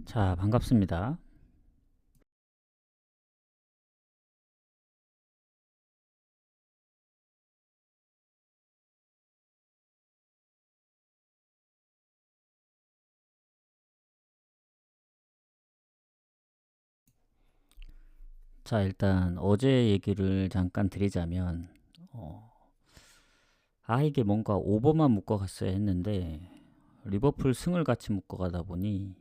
자, 반갑습니다. 자, 일단 어제 얘기를 잠깐 드리자면, 어, 이게 뭔가 오버만 묶어갔어야 했는데, 리버풀 승을 같이 묶어가다 보니,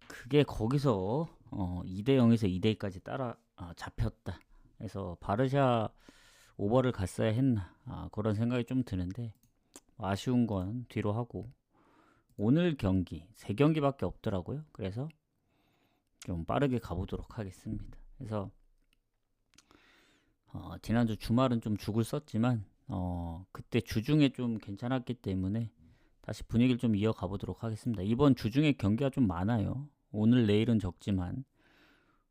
그게 거기서 2대 0에서 2대 2까지 잡혔다. 그래서 바르샤 오버를 갔어야 했나, 그런 생각이 좀 드는데, 아쉬운 건 뒤로 하고, 오늘 경기, 3경기밖에 없더라고요. 그래서 좀 빠르게 가보도록 하겠습니다. 그래서 지난주 주말은 좀 죽을 썼지만 그때 주중에 좀 괜찮았기 때문에 다시 분위기를 좀 이어가 보도록 하겠습니다. 이번 주중에 경기가 좀 많아요. 오늘 내일은 적지만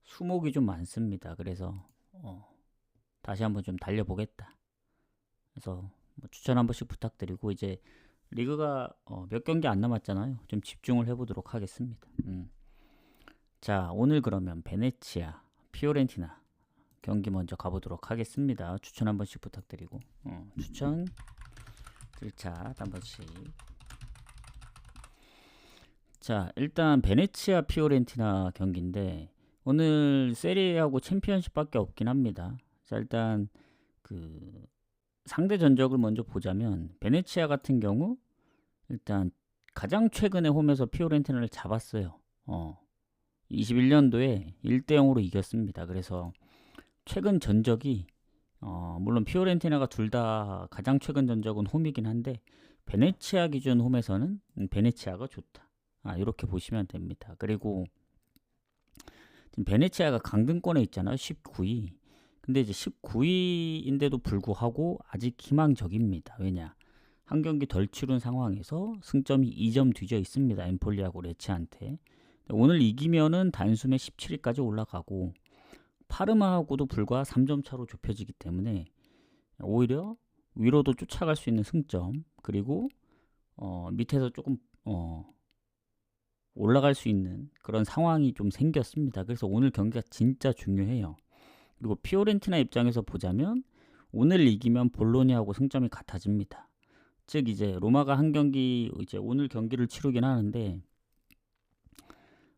수목이 좀 많습니다. 그래서 다시 한번 좀 달려보겠다. 그래서 뭐 추천 한 번씩 부탁드리고, 이제 리그가 몇 경기 안 남았잖아요. 좀 집중을 해보도록 하겠습니다. 자, 오늘 그러면 베네치아, 피오렌티나 경기 먼저 가보도록 하겠습니다. 추천 한 번씩 부탁드리고, 추천 1차 한 번씩. 자, 일단 베네치아 피오렌티나 경기인데 오늘 세리에하고 챔피언십밖에 없긴 합니다. 자, 일단 그 상대 전적을 먼저 보자면, 베네치아 같은 경우 일단 가장 최근에 홈에서 피오렌티나를 잡았어요. 21년도에 1대 0으로 이겼습니다. 그래서 최근 전적이 물론 피오렌티나가 둘 다 가장 최근 전적은 홈이긴 한데, 베네치아 기준 홈에서는 베네치아가 좋다. 이렇게 보시면 됩니다. 그리고 지금 베네치아가 강등권에 있잖아요. 19위. 근데 이제 19위인데도 불구하고 아직 희망적입니다. 왜냐? 한 경기 덜 치른 상황에서 승점이 2점 뒤져 있습니다. 엠폴리하고 레치한테. 오늘 이기면은 단숨에 17위까지 올라가고, 파르마하고도 불과 3점 차로 좁혀지기 때문에 오히려 위로도 쫓아갈 수 있는 승점, 그리고 밑에서 조금 올라갈 수 있는 그런 상황이 좀 생겼습니다. 그래서 오늘 경기가 진짜 중요해요. 그리고 피오렌티나 입장에서 보자면 오늘 이기면 볼로냐하고 승점이 같아집니다. 즉 이제 로마가 한 경기, 이제 오늘 경기를 치르긴 하는데,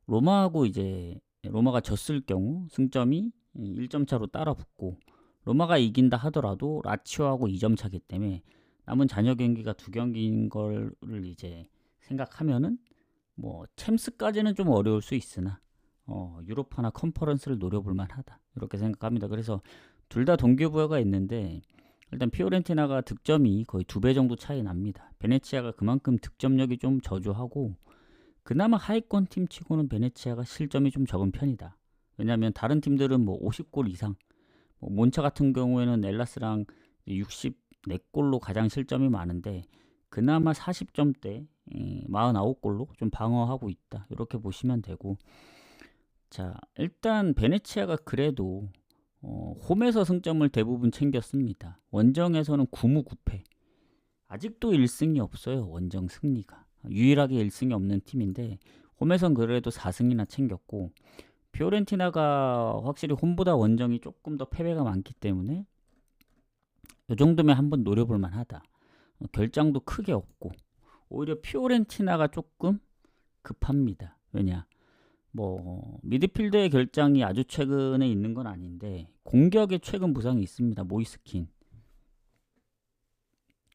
로마가 졌을 경우 승점이 1점 차로 따라붙고, 로마가 이긴다 하더라도 라치오하고 2점 차기 때문에 남은 잔여 경기가 2경기인 걸 이제 생각하면은 뭐 챔스까지는 좀 어려울 수 있으나 유로파나 컨퍼런스를 노려볼 만하다, 이렇게 생각합니다. 그래서 둘 다 동기부여가 있는데, 일단 피오렌티나가 득점이 거의 2배 정도 차이 납니다. 베네치아가 그만큼 득점력이 좀 저조하고, 그나마 하위권 팀 치고는 베네치아가 실점이 좀 적은 편이다. 왜냐하면 다른 팀들은 뭐 50골 이상, 뭐 몬차 같은 경우에는 엘라스랑 64골로 가장 실점이 많은데, 그나마 40점대 49골로 좀 방어하고 있다, 이렇게 보시면 되고. 자, 일단 베네치아가 그래도 홈에서 승점을 대부분 챙겼습니다. 원정에서는 9무 9패. 아직도 1승이 없어요. 원정 승리가. 유일하게 1승이 없는 팀인데 홈에선 그래도 4승이나 챙겼고, 피오렌티나가 확실히 홈보다 원정이 조금 더 패배가 많기 때문에 이 정도면 한번 노려볼 만하다. 결장도 크게 없고, 오히려 피오렌티나가 조금 급합니다. 왜냐? 뭐 미드필더의 결장이 아주 최근에 있는 건 아닌데 공격에 최근 부상이 있습니다. 모이스킨.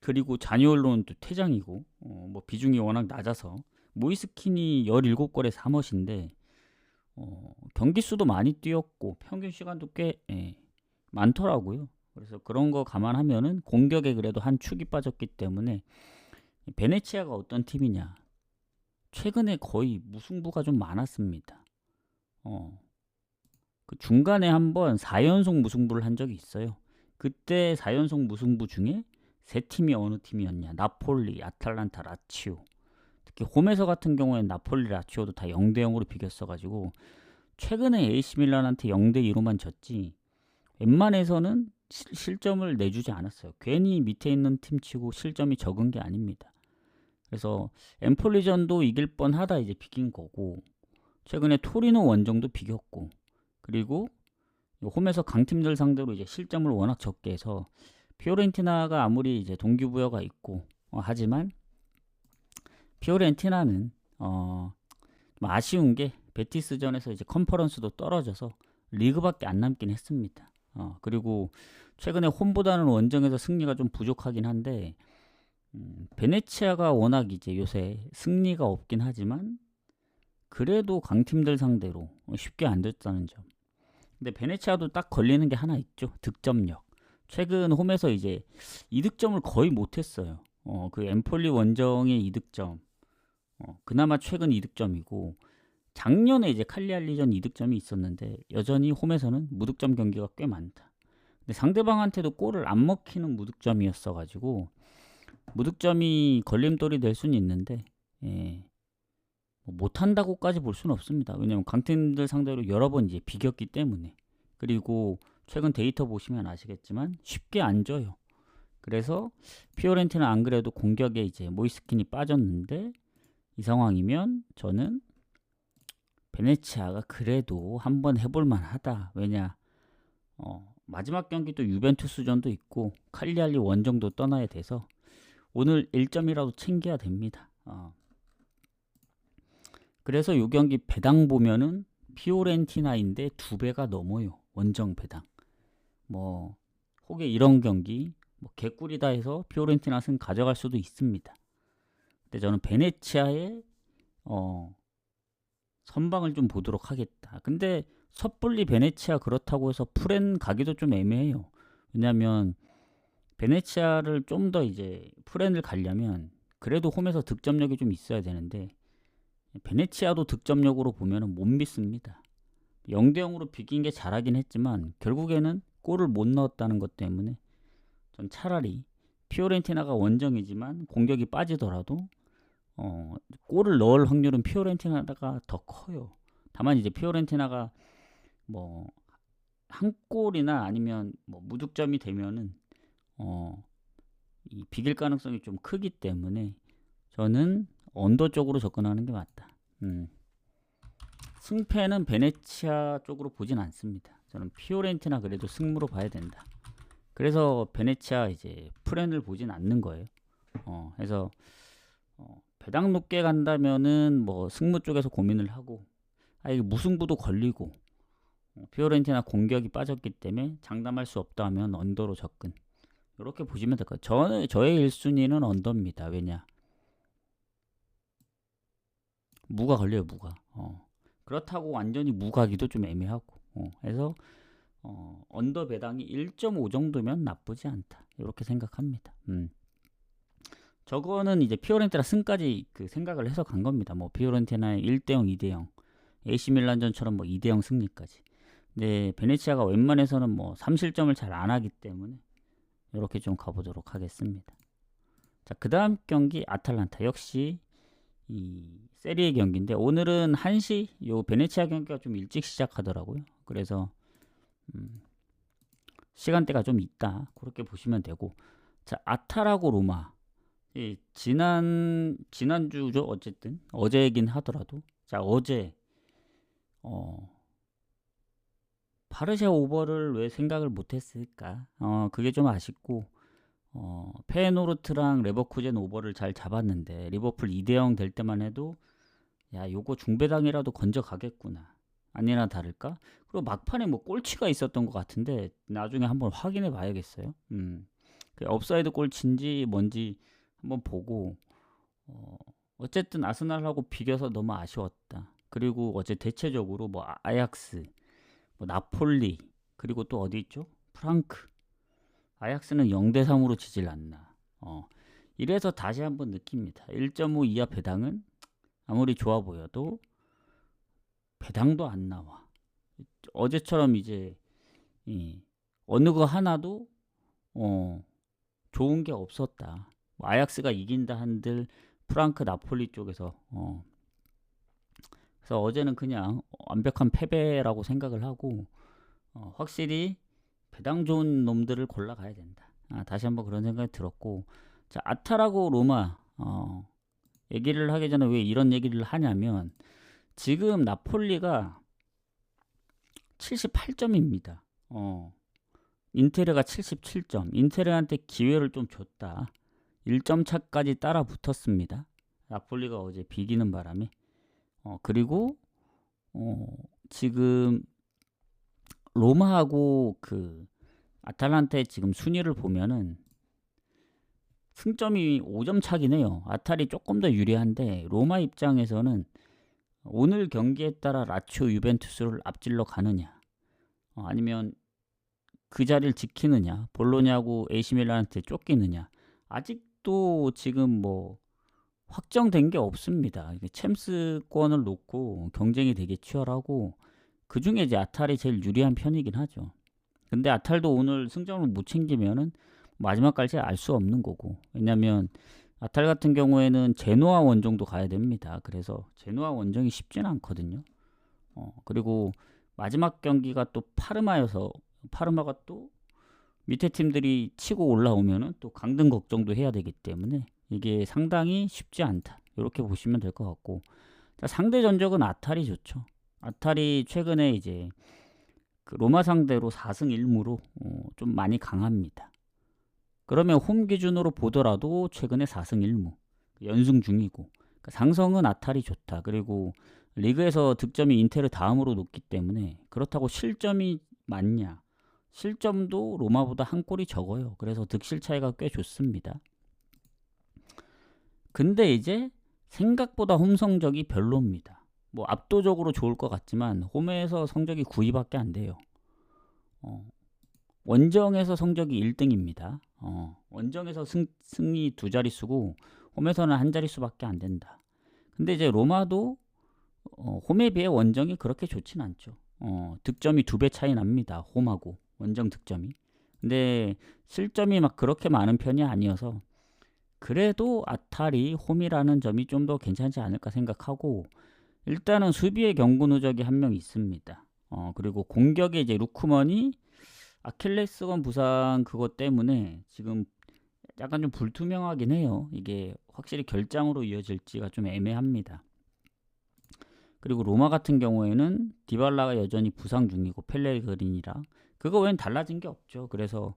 그리고 자니올로는 또 퇴장이고, 뭐 비중이 워낙 낮아서 모이스킨이 17골에 3어시인데 경기 수도 많이 뛰었고 평균 시간도 꽤 많더라고요. 그래서 그런 거 감안하면은 공격에 그래도 한 축이 빠졌기 때문에, 베네치아가 어떤 팀이냐? 최근에 거의 무승부가 좀 많았습니다. 그 중간에 한번 4연속 무승부를 한 적이 있어요. 그때 4연속 무승부 중에 세 팀이 어느 팀이었냐? 나폴리, 아탈란타, 라치오. 특히 홈에서 같은 경우에는 나폴리, 라치오도 다 0대 0으로 비겼어가지고 최근에 AC 밀란한테 0대 2로만 졌지 웬만해서는 실점을 내주지 않았어요. 괜히 밑에 있는 팀 치고 실점이 적은 게 아닙니다. 그래서 엠폴리전도 이길 뻔하다 이제 비긴 거고, 최근에 토리노 원정도 비겼고, 그리고 홈에서 강팀들 상대로 이제 실점을 워낙 적게 해서 피오렌티나가 아무리 이제 동기부여가 있고 하지만 피오렌티나는 좀 아쉬운 게 베티스전에서 이제 컨퍼런스도 떨어져서 리그밖에 안 남긴 했습니다. 그리고 최근에 홈보다는 원정에서 승리가 좀 부족하긴 한데 베네치아가 워낙 이제 요새 승리가 없긴 하지만 그래도 강팀들 상대로 쉽게 안 됐다는 점. 근데 베네치아도 딱 걸리는 게 하나 있죠. 득점력. 최근 홈에서 이제 2득점을 거의 못했어요. 그 엠폴리 원정의 2득점. 그나마 최근 2득점이고 작년에 이제 칼리알리전 2득점이 있었는데 여전히 홈에서는 무득점 경기가 꽤 많다. 근데 상대방한테도 골을 안 먹히는 무득점이었어가지고 무득점이 걸림돌이 될 수는 있는데 못한다고까지 볼 수는 없습니다. 왜냐면 강팀들 상대로 여러 번 이제 비겼기 때문에. 그리고 최근 데이터 보시면 아시겠지만 쉽게 안 져요. 그래서 피오렌티나 안 그래도 공격에 이제 모이스킨이 빠졌는데 이 상황이면 저는 베네치아가 그래도 한번 해볼 만하다. 왜냐 마지막 경기 또 유벤투스전도 있고 칼리알리 원정도 떠나야 돼서 오늘 1점이라도 챙겨야 됩니다. 그래서 이 경기 배당 보면은 피오렌티나인데 2배가 넘어요. 원정 배당. 뭐 혹에 이런 경기 뭐 개꿀이다 해서 피오렌티나 승 가져갈 수도 있습니다. 근데 저는 베네치아의 선방을 좀 보도록 하겠다. 근데 섣불리 베네치아 그렇다고 해서 프렌 가기도 좀 애매해요. 왜냐면 베네치아를 좀 더 이제 프렌을 가려면 그래도 홈에서 득점력이 좀 있어야 되는데 베네치아도 득점력으로 보면 못 믿습니다. 0대0으로 비긴 게 잘하긴 했지만 결국에는 골을 못 넣었다는 것 때문에 전 차라리 피오렌티나가 원정이지만 공격이 빠지더라도 골을 넣을 확률은 피오렌티나가 더 커요. 다만 이제 피오렌티나가 뭐 한 골이나 아니면 뭐 무득점이 되면은 이 비길 가능성이 좀 크기 때문에 저는 언더 쪽으로 접근하는 게 맞다. 승패는 베네치아 쪽으로 보진 않습니다. 저는 피오렌티나 그래도 승무로 봐야 된다. 그래서 베네치아 이제 프렌을 보진 않는 거예요. 그래서 배당 높게 간다면은 뭐 승무 쪽에서 고민을 하고 이게 무승부도 걸리고 피오렌티나 공격이 빠졌기 때문에 장담할 수 없다 하면 언더로 접근. 이렇게 보시면 될 것 같아요. 저의 1순위는 언더입니다. 왜냐? 무가 걸려요, 무가. 그렇다고 완전히 무가기도 좀 애매하고. 그래서 언더 배당이 1.5 정도면 나쁘지 않다. 이렇게 생각합니다. 저거는 이제 피오렌티나 승까지 그 생각을 해서 간 겁니다. 뭐 피오렌티나의 1대0, 2대0, AC 밀란전처럼 뭐 2대0 승리까지. 근데 베네치아가 웬만해서는 뭐 3실점을 잘 안 하기 때문에 이렇게 좀 가보도록 하겠습니다. 자, 그 다음 경기 아탈란타 역시 이 세리의 경기인데 오늘은 1시 요 베네치아 경기가 좀 일찍 시작하더라고요. 그래서 시간대가 좀 있다. 그렇게 보시면 되고. 자, 아탈하고 로마. 지난주죠. 어쨌든 어제이긴 하더라도 자, 어제 바르샤 오버를 왜 생각을 못했을까? 그게 좀 아쉽고 페노르트랑 레버쿠젠 오버를 잘 잡았는데 리버풀 2대0 될 때만 해도 야 요거 중배당이라도 건져 가겠구나. 아니나 다를까? 그리고 막판에 뭐 꼴치가 있었던 것 같은데 나중에 한번 확인해 봐야겠어요. 그 업사이드 꼴치인지 뭔지 한번 보고 어쨌든 아스날하고 비겨서 너무 아쉬웠다. 그리고 어제 대체적으로 뭐 아약스, 뭐 나폴리, 그리고 또 어디 있죠? 프랑크. 아약스는 0대3으로 지질 않나. 이래서 다시 한번 느낍니다. 1.5 이하 배당은 아무리 좋아 보여도 배당도 안 나와. 어제처럼 이제 어느 거 하나도 좋은 게 없었다. 뭐 아약스가 이긴다 한들 프랑크 나폴리 쪽에서 그래서 어제는 그냥 완벽한 패배라고 생각을 하고 확실히 배당 좋은 놈들을 골라가야 된다. 다시 한번 그런 생각이 들었고 자 아탈하고 로마 얘기를 하기 전에 왜 이런 얘기를 하냐면 지금 나폴리가 78점입니다. 인테르가 77점. 인테르한테 기회를 좀 줬다. 1점 차까지 따라 붙었습니다. 나폴리가 어제 비기는 바람에. 그리고 지금 로마하고 그 아탈란타의 지금 순위를 보면은 승점이 5점 차긴 해요. 아탈이 조금 더 유리한데 로마 입장에서는 오늘 경기에 따라 라치오 유벤투스를 앞질러 가느냐 아니면 그 자리를 지키느냐 볼로냐하고 에이시밀란한테 쫓기느냐 아직도 지금 뭐 확정된 게 없습니다. 챔스권을 놓고 경쟁이 되게 치열하고 그 중에 이제 아탈이 제일 유리한 편이긴 하죠. 근데 아탈도 오늘 승점을 못 챙기면은 마지막까지 알 수 없는 거고 왜냐면 아탈 같은 경우에는 제노아 원정도 가야 됩니다. 그래서 제노아 원정이 쉽지는 않거든요. 그리고 마지막 경기가 또 파르마여서 파르마가 또 밑에 팀들이 치고 올라오면은 또 강등 걱정도 해야 되기 때문에 이게 상당히 쉽지 않다. 이렇게 보시면 될 것 같고 자, 상대 전적은 아탈이 좋죠. 아탈이 최근에 이제 그 로마 상대로 4승 1무로 좀 많이 강합니다. 그러면 홈 기준으로 보더라도 최근에 4승 1무 연승 중이고 그러니까 상성은 아탈이 좋다. 그리고 리그에서 득점이 인테르 다음으로 높기 때문에 그렇다고 실점이 많냐? 실점도 로마보다 한 골이 적어요. 그래서 득실 차이가 꽤 좋습니다. 근데 이제 생각보다 홈 성적이 별로입니다. 뭐 압도적으로 좋을 것 같지만 홈에서 성적이 9위밖에 안 돼요. 원정에서 성적이 1등입니다. 원정에서 승리 2자릿수고 홈에서는 한 자릿수밖에 안 된다. 근데 이제 로마도 홈에 비해 원정이 그렇게 좋진 않죠. 득점이 2배 차이 납니다. 홈하고 원정 득점이. 근데 실점이 막 그렇게 많은 편이 아니어서 그래도 아탈이 홈이라는 점이 좀 더 괜찮지 않을까 생각하고 일단은 수비의 경고 누적이 한 명 있습니다. 그리고 공격에 이제 루크먼이 아킬레스건 부상 그것 때문에 지금 약간 좀 불투명하긴 해요. 이게 확실히 결장으로 이어질지가 좀 애매합니다. 그리고 로마 같은 경우에는 디발라가 여전히 부상 중이고 펠레그린이라 그거 외엔 달라진 게 없죠. 그래서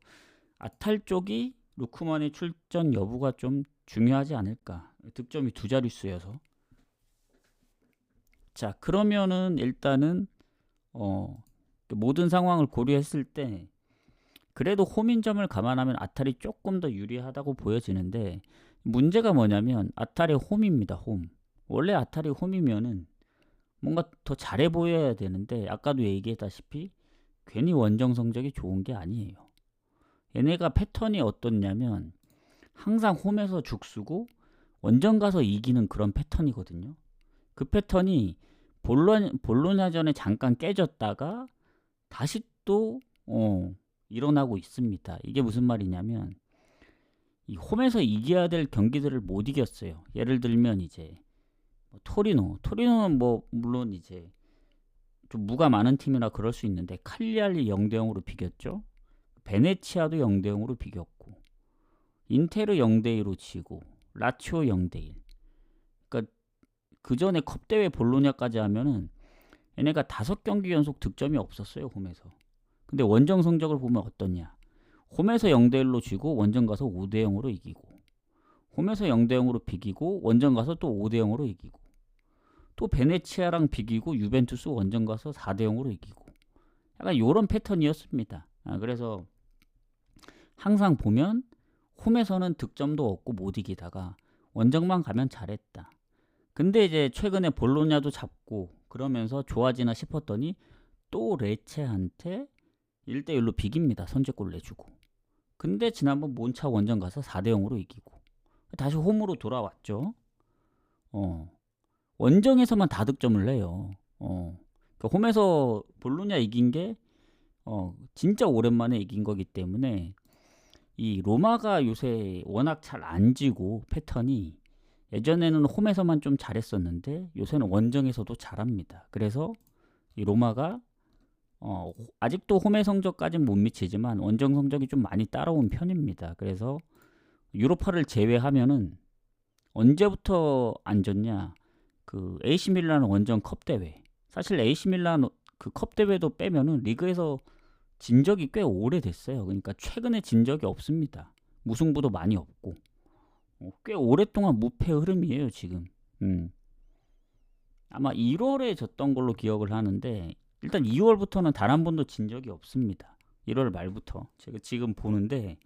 아탈 쪽이 루크만의 출전 여부가 좀 중요하지 않을까. 득점이 2자릿수여서. 자, 그러면은 일단은 모든 상황을 고려했을 때 그래도 홈인점을 감안하면 아탈이 조금 더 유리하다고 보여지는데 문제가 뭐냐면 아탈의 홈입니다. 홈. 원래 아탈이 홈이면은 뭔가 더 잘해 보여야 되는데 아까도 얘기했다시피 괜히 원정 성적이 좋은 게 아니에요. 얘네가 패턴이 어떻냐면 항상 홈에서 죽쓰고 원정 가서 이기는 그런 패턴이거든요. 그 패턴이 볼로냐전에 잠깐 깨졌다가 다시 또 일어나고 있습니다. 이게 무슨 말이냐면 이 홈에서 이겨야 될 경기들을 못 이겼어요. 예를 들면 이제 토리노는 뭐 물론 이제 좀 무가 많은 팀이라 그럴 수 있는데 칼리알리 0대0으로 비겼죠. 베네치아도 0대0으로 비겼고 인테르 0대2로 지고 라치오 0대1. 그러니까 그 전에 컵대회 볼로냐까지 하면은 얘네가 5경기 연속 득점이 없었어요. 홈에서. 근데 원정 성적을 보면 어떠냐. 홈에서 0대1로 지고 원정 가서 5대0으로 이기고 홈에서 0대0으로 비기고 원정 가서 또 5대0으로 이기고 또 베네치아랑 비기고 유벤투스 원정 가서 4대0으로 이기고 약간 요런 패턴이었습니다. 그래서 항상 보면 홈에서는 득점도 없고 못 이기다가 원정만 가면 잘했다. 근데 이제 최근에 볼로냐도 잡고 그러면서 좋아지나 싶었더니 또 레체한테 1대1로 비깁니다. 선제골 내주고. 근데 지난번 몬차 원정 가서 4대0으로 이기고 다시 홈으로 돌아왔죠. 원정에서만 다득점을 내요. 그러니까 홈에서 볼로냐 이긴 게 진짜 오랜만에 이긴 거기 때문에 이 로마가 요새 워낙 잘 안 지고 패턴이 예전에는 홈에서만 좀 잘했었는데 요새는 원정에서도 잘합니다. 그래서 이 로마가 아직도 홈의 성적까지는 못 미치지만 원정 성적이 좀 많이 따라온 편입니다. 그래서 유로파를 제외하면은 언제부터 안 졌냐? 그 AC 밀란 원정 컵 대회. 사실 AC 밀란 그 컵 대회도 빼면은 리그에서 진 적이 꽤 오래됐어요. 그러니까 최근에 진 적이 없습니다. 무승부도 많이 없고 꽤 오랫동안 무패 흐름이에요 지금. 아마 1월에 졌던 걸로 기억을 하는데 일단 2월부터는 단 한 번도 진 적이 없습니다. 1월 말부터 제가 지금 보는데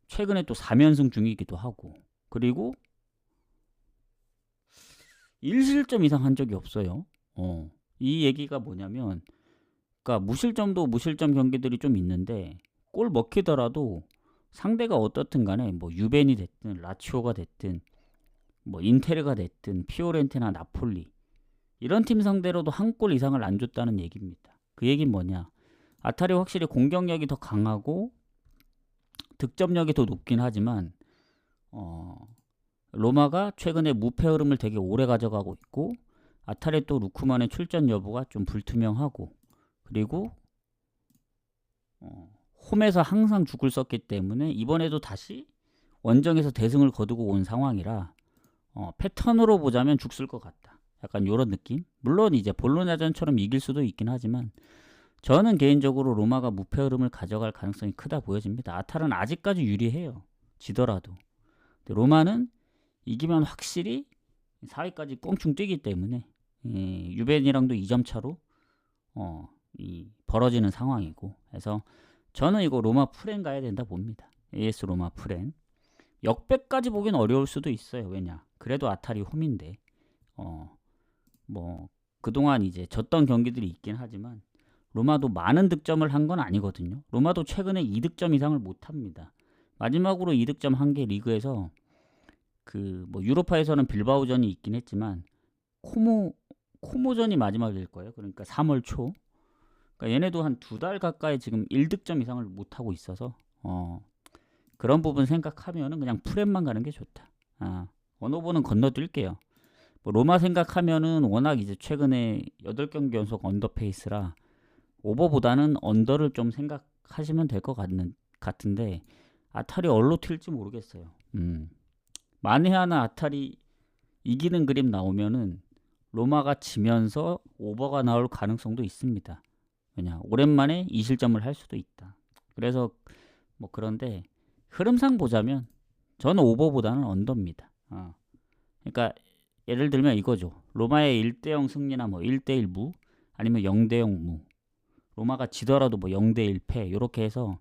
최근에 또 4연승 중이기도 하고 그리고 1실점 이상 한 적이 없어요. 이 얘기가 뭐냐면 그러니까 무실점도 무실점 경기들이 좀 있는데 골 먹히더라도 상대가 어떻든 간에 뭐 유벤이 됐든 라치오가 됐든 뭐 인테르가 됐든 피오렌티나 나폴리 이런 팀 상대로도 한 골 이상을 안 줬다는 얘기입니다. 그 얘기는 뭐냐? 아탈이 확실히 공격력이 더 강하고 득점력이 더 높긴 하지만 로마가 최근에 무패 흐름을 되게 오래 가져가고 있고 아탈의 또 루크만의 출전 여부가 좀 불투명하고 그리고 홈에서 항상 죽을 썼기 때문에 이번에도 다시 원정에서 대승을 거두고 온 상황이라 패턴으로 보자면 죽을 것 같다. 약간 이런 느낌? 물론 이제 볼로냐전처럼 이길 수도 있긴 하지만 저는 개인적으로 로마가 무패 흐름을 가져갈 가능성이 크다 보여집니다. 아탈은 아직까지 유리해요. 지더라도. 근데 로마는 이기면 확실히 4위까지 꽁충 뛰기 때문에 유벤이랑도 2점 차로 벌어지는 상황이고 그래서 저는 이거 로마 프렌 가야 된다 봅니다. AS 로마 프렌. 역배까지 보긴 어려울 수도 있어요. 왜냐? 그래도 아탈이 홈인데 뭐 그동안 이제 졌던 경기들이 있긴 하지만 로마도 많은 득점을 한 건 아니거든요. 로마도 최근에 2득점 이상을 못 합니다. 마지막으로 2득점 한 게 리그에서 그 뭐 유로파에서는 빌바오전이 있긴 했지만 코모전이 마지막일 거예요. 그러니까 3월 초. 그러니까 얘네도 한 2달 가까이 지금 1득점 이상을 못 하고 있어서 그런 부분 생각하면은 그냥 프렘만 가는 게 좋다. 언어보는 건너뛸게요. 뭐 로마 생각하면은 워낙 이제 최근에 8경기 연속 언더 페이스라 오버보다는 언더를 좀 생각하시면 될 것 같은데 아탈이 얼로 튈지 모르겠어요. 만에 하나 아탈이 이기는 그림 나오면은 로마가 지면서 오버가 나올 가능성도 있습니다. 왜냐 오랜만에 2실점을 할 수도 있다. 그래서 뭐 그런데 흐름상 보자면 저는 오버보다는 언더입니다. 그러니까 예를 들면 이거죠. 로마의 1대0 승리나 뭐 1대1 무 아니면 0대0 무 로마가 지더라도 뭐 0대1 패 이렇게 해서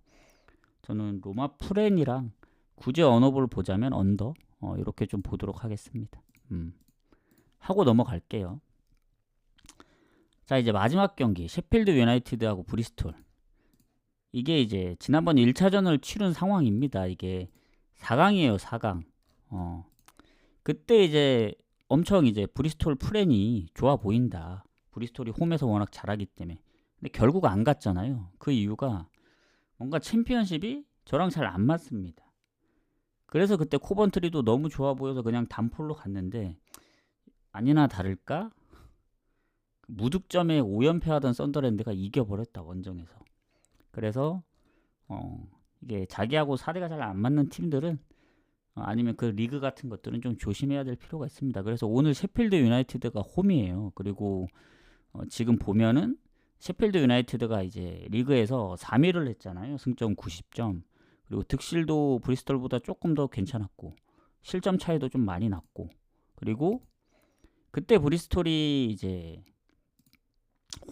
저는 로마 프렌이랑 굳이 언어볼 보자면 언더 이렇게 좀 보도록 하겠습니다. 하고 넘어갈게요. 자 이제 마지막 경기 셰필드 유나이티드하고 브리스톨. 이게 이제 지난번 1차전을 치른 상황입니다. 이게 4강이에요. 4강. 그때 이제 엄청 이제 브리스톨 프렌이 좋아 보인다. 브리스톨이 홈에서 워낙 잘하기 때문에. 근데 결국 안 갔잖아요. 그 이유가 뭔가 챔피언십이 저랑 잘 안 맞습니다. 그래서 그때 코번트리도 너무 좋아 보여서 그냥 단폴로 갔는데 아니나 다를까 무득점에 5연패하던 썬더랜드가 이겨버렸다 원정에서. 그래서 이게 자기하고 사대가 잘 안 맞는 팀들은 아니면 그 리그 같은 것들은 좀 조심해야 될 필요가 있습니다. 그래서 오늘 셰필드 유나이티드가 홈이에요. 그리고 지금 보면은 셰필드 유나이티드가 이제 리그에서 3위를 했잖아요. 승점 90점. 그리고 득실도 브리스톨보다 조금 더 괜찮았고 실점 차이도 좀 많이 났고 그리고 그때 브리스톨이 이제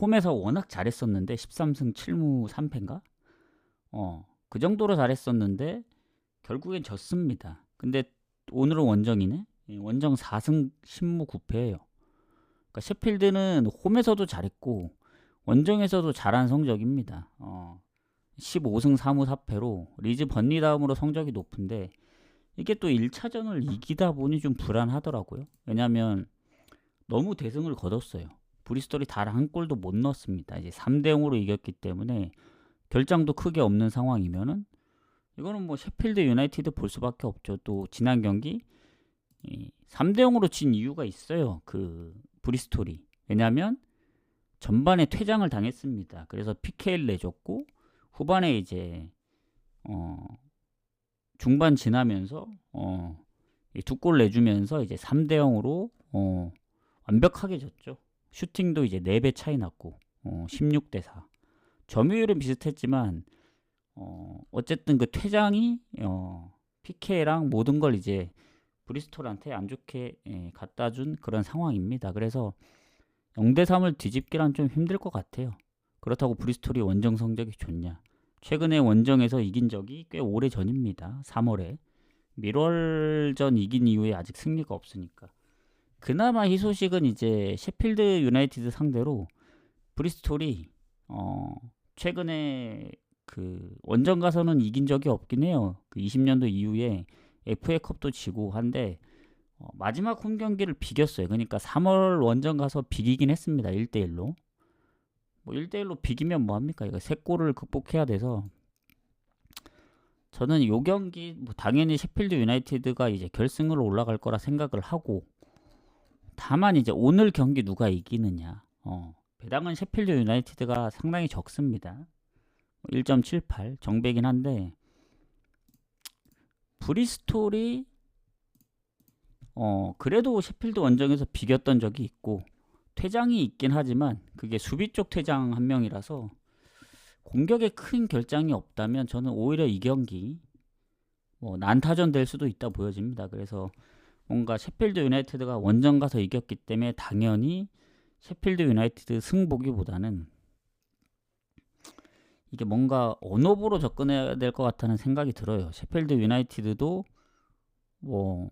홈에서 워낙 잘했었는데 13승 7무 3패인가? 그 정도로 잘했었는데 결국엔 졌습니다. 근데 오늘은 원정이네. 원정 4승 10무 9패예요. 그러니까 셰필드는 홈에서도 잘했고 원정에서도 잘한 성적입니다. 15승 4무 4패로 리즈 번리 다음으로 성적이 높은데 이게 또 1차전을 이기다 보니 좀 불안하더라고요. 왜냐면 너무 대승을 거뒀어요. 브리스톨이 단 한 골도 못 넣었습니다. 이제 3대0으로 이겼기 때문에 결장도 크게 없는 상황이면은 이거는 뭐 셰필드 유나이티드 볼 수밖에 없죠. 또 지난 경기 3대0으로 진 이유가 있어요. 그 브리스톨이. 왜냐면 전반에 퇴장을 당했습니다. 그래서 PK를 내줬고 후반에 이제 중반 지나면서 두 골 내주면서 이제 3대 0으로 완벽하게 졌죠. 슈팅도 이제 4배 차이 났고 16대 4. 점유율은 비슷했지만 어쨌든 그 퇴장이 PK랑 모든 걸 이제 브리스톨한테 안 좋게 갖다 준 그런 상황입니다. 그래서 0대 3을 뒤집기란 좀 힘들 것 같아요. 그렇다고 브리스톨이 원정 성적이 좋냐? 최근에 원정에서 이긴 적이 꽤 오래 전입니다. 3월에 밀월전 이긴 이후에 아직 승리가 없으니까. 그나마 희소식은 이제 셰필드 유나이티드 상대로 브리스톨이 최근에 그 원정 가서는 이긴 적이 없긴 해요. 그 20년도 이후에 FA컵도 지고 한데 마지막 홈 경기를 비겼어요. 그러니까 3월 원정 가서 비기긴 했습니다. 1대1로. 뭐 1대1로 비기면 뭐합니까? 이거 3골을 극복해야 돼서 저는 요 경기 뭐 당연히 셰필드 유나이티드가 이제 결승으로 올라갈 거라 생각을 하고, 다만 이제 오늘 경기 누가 이기느냐. 배당은 셰필드 유나이티드가 상당히 적습니다. 1.78 정배긴 한데 브리스톨이 그래도 셰필드 원정에서 비겼던 적이 있고 퇴장이 있긴 하지만 그게 수비 쪽 퇴장 한 명이라서 공격에 큰 결장이 없다면 저는 오히려 이 경기 난타전 될 수도 있다 보여집니다. 그래서 뭔가 셰필드 유나이티드가 원정 가서 이겼기 때문에 당연히 셰필드 유나이티드 승보기보다는 이게 뭔가 언업으로 접근해야 될 것 같다는 생각이 들어요. 셰필드 유나이티드도 뭐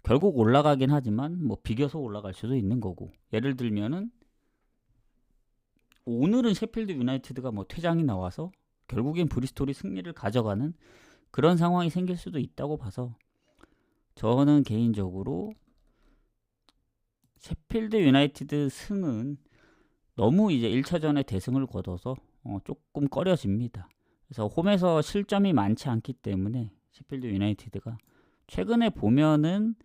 결국 올라가긴 하지만 뭐 비겨서 올라갈 수도 있는 거고, 예를 들면은 오늘은 셰필드 유나이티드가 뭐 퇴장이 나와서 결국엔 브리스톨이 승리를 가져가는 그런 상황이 생길 수도 있다고 봐서 저는 개인적으로 셰필드 유나이티드 승은 너무 이제 1차전에 대승을 거둬서 조금 꺼려집니다. 그래서 홈에서 실점이 많지 않기 때문에 셰필드 유나이티드가 최근에 보면은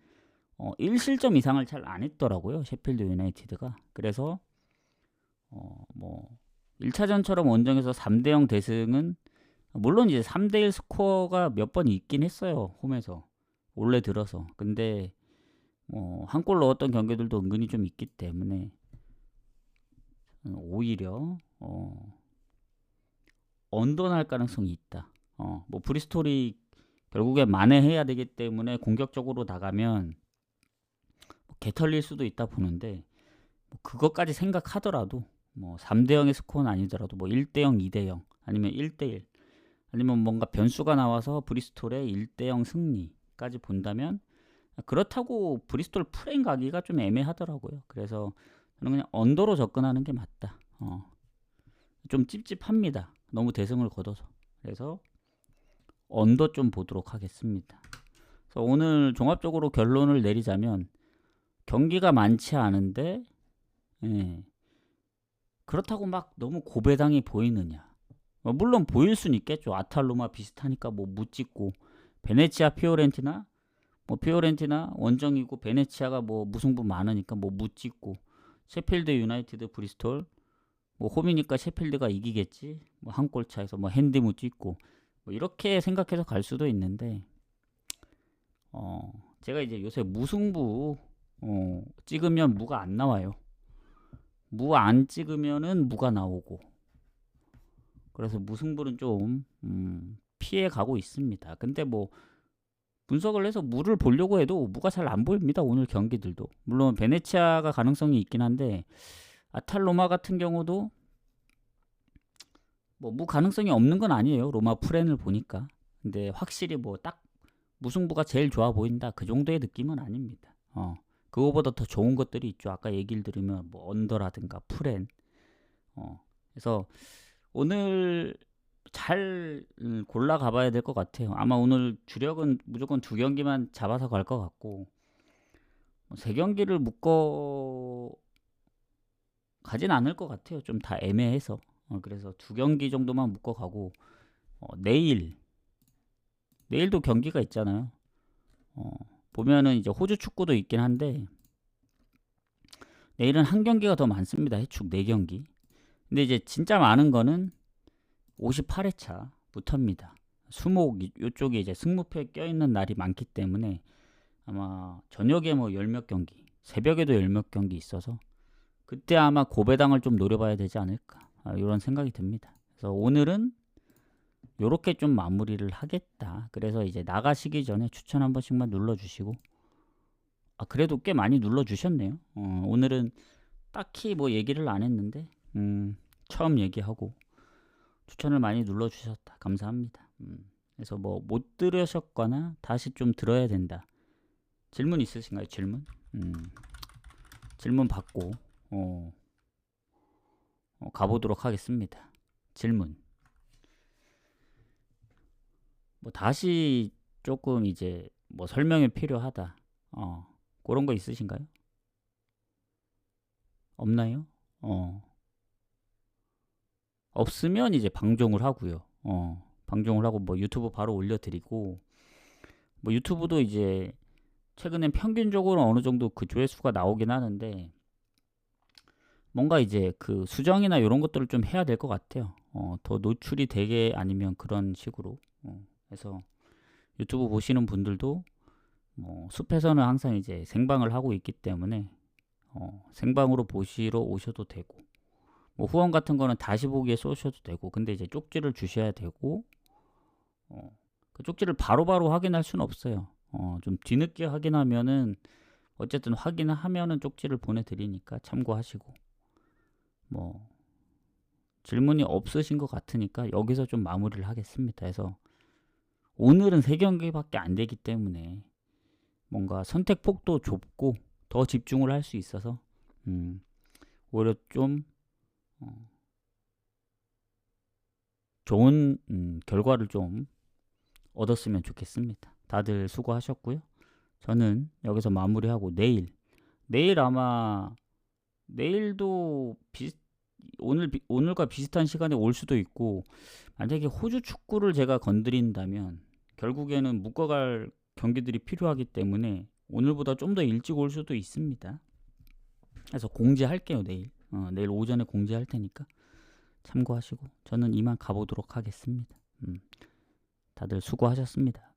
1실점 이상을 잘 안 했더라고요. 셰필드 유나이티드가. 그래서 뭐 1차전처럼 원정에서 3대0 대승은 물론 이제 3대1 스코어가 몇 번 있긴 했어요. 홈에서. 원래 들어서. 근데 한 골 넣었던 경기들도 은근히 좀 있기 때문에 오히려 언더날 가능성이 있다. 뭐 브리스톨이 결국에 만회해야 되기 때문에 공격적으로 나가면 개 털릴 수도 있다 보는데 뭐 그것까지 생각하더라도 뭐 3대0의 스코어는 아니더라도 뭐 1대0, 2대0 아니면 1대1 아니면 뭔가 변수가 나와서 브리스톨의 1대0 승리까지 본다면 그렇다고 브리스톨 프레임 가기가 좀 애매하더라고요. 그래서 저는 그냥 언더로 접근하는 게 맞다. 좀 찝찝합니다. 너무 대승을 거둬서. 그래서 언더 좀 보도록 하겠습니다. 그래서 오늘 종합적으로 결론을 내리자면 경기가 많지 않은데 그렇다고 막 너무 고배당이 보이느냐. 물론 보일 수는 있겠죠. 아탈로마 비슷하니까 뭐 묻찍고 베네치아 피오렌티나 뭐 피오렌티나 원정이고 베네치아가 뭐 무승부 많으니까 뭐 묻찍고 셰필드 유나이티드 브리스톨 뭐 홈이니까 셰필드가 이기겠지. 뭐 한 골 차에서 뭐 핸디 묻찍고 뭐 이렇게 생각해서 갈 수도 있는데 제가 이제 요새 무승부 찍으면 무가 안 나와요. 무 안 찍으면은 무가 나오고, 그래서 무승부는 좀 피해 가고 있습니다. 근데 뭐 분석을 해서 무를 보려고 해도 무가 잘 안 보입니다. 오늘 경기들도. 물론 베네치아가 가능성이 있긴 한데 아탈로마 같은 경우도 뭐 무 가능성이 없는 건 아니에요. 로마 프렌을 보니까. 근데 확실히 뭐 딱 무승부가 제일 좋아 보인다 그 정도의 느낌은 아닙니다. 그거보다 더 좋은 것들이 있죠. 아까 얘기를 들으면 뭐 언더라든가 프렌. 그래서 오늘 잘 골라 가봐야 될 것 같아요. 아마 오늘 주력은 무조건 2경기만 잡아서 갈 것 같고 3경기를 묶어 가진 않을 것 같아요. 좀 다 애매해서. 그래서 2경기 정도만 묶어 가고 내일도 경기가 있잖아요. 보면은 이제 호주 축구도 있긴 한데 내일은 한 경기가 더 많습니다. 해축 4경기. 근데 이제 진짜 많은 거는 58회차부터입니다. 수목 이쪽에 이제 승무표에 껴있는 날이 많기 때문에 아마 저녁에 뭐 열 몇 경기, 새벽에도 열 몇 경기 있어서 그때 아마 고배당을 좀 노려봐야 되지 않을까, 이런 생각이 듭니다. 그래서 오늘은 요렇게 좀 마무리를 하겠다. 그래서 이제 나가시기 전에 추천 한 번씩만 눌러주시고, 그래도 꽤 많이 눌러주셨네요. 오늘은 딱히 뭐 얘기를 안 했는데 처음 얘기하고 추천을 많이 눌러주셨다. 감사합니다. 그래서 뭐 못 들으셨거나 다시 좀 들어야 된다, 질문 있으신가요? 질문? 질문 받고 가보도록 하겠습니다. 질문. 뭐 다시 조금 이제 뭐 설명이 필요하다, 그런 거 있으신가요? 없나요? 없으면 이제 방종을 하고요. 방종을 하고 뭐 유튜브 바로 올려드리고, 뭐 유튜브도 이제 최근엔 평균적으로 어느 정도 그 조회수가 나오긴 하는데, 뭔가 이제 그 수정이나 이런 것들을 좀 해야 될 것 같아요. 더 노출이 되게, 아니면 그런 식으로. 그래서 유튜브 보시는 분들도 뭐 숲에서는 항상 이제 생방을 하고 있기 때문에 생방으로 보시러 오셔도 되고, 뭐 후원 같은 거는 다시 보기에 쏘셔도 되고, 근데 이제 쪽지를 주셔야 되고, 그 쪽지를 바로바로 확인할 수는 없어요. 좀 뒤늦게 확인하면은, 어쨌든 확인하면은 쪽지를 보내드리니까 참고하시고, 뭐 질문이 없으신 것 같으니까 여기서 좀 마무리를 하겠습니다. 그래서 오늘은 3경기밖에 안 되기 때문에 뭔가 선택폭도 좁고 더 집중을 할 수 있어서 오히려 좀 좋은 결과를 좀 얻었으면 좋겠습니다. 다들 수고하셨고요. 저는 여기서 마무리하고 내일 아마, 내일도 오늘과 비슷한 시간에 올 수도 있고, 만약에 호주 축구를 제가 건드린다면 결국에는 묶어갈 경기들이 필요하기 때문에 오늘보다 좀 더 일찍 올 수도 있습니다. 그래서 공지할게요. 내일 오전에 공지할 테니까 참고하시고, 저는 이만 가보도록 하겠습니다. 다들 수고하셨습니다.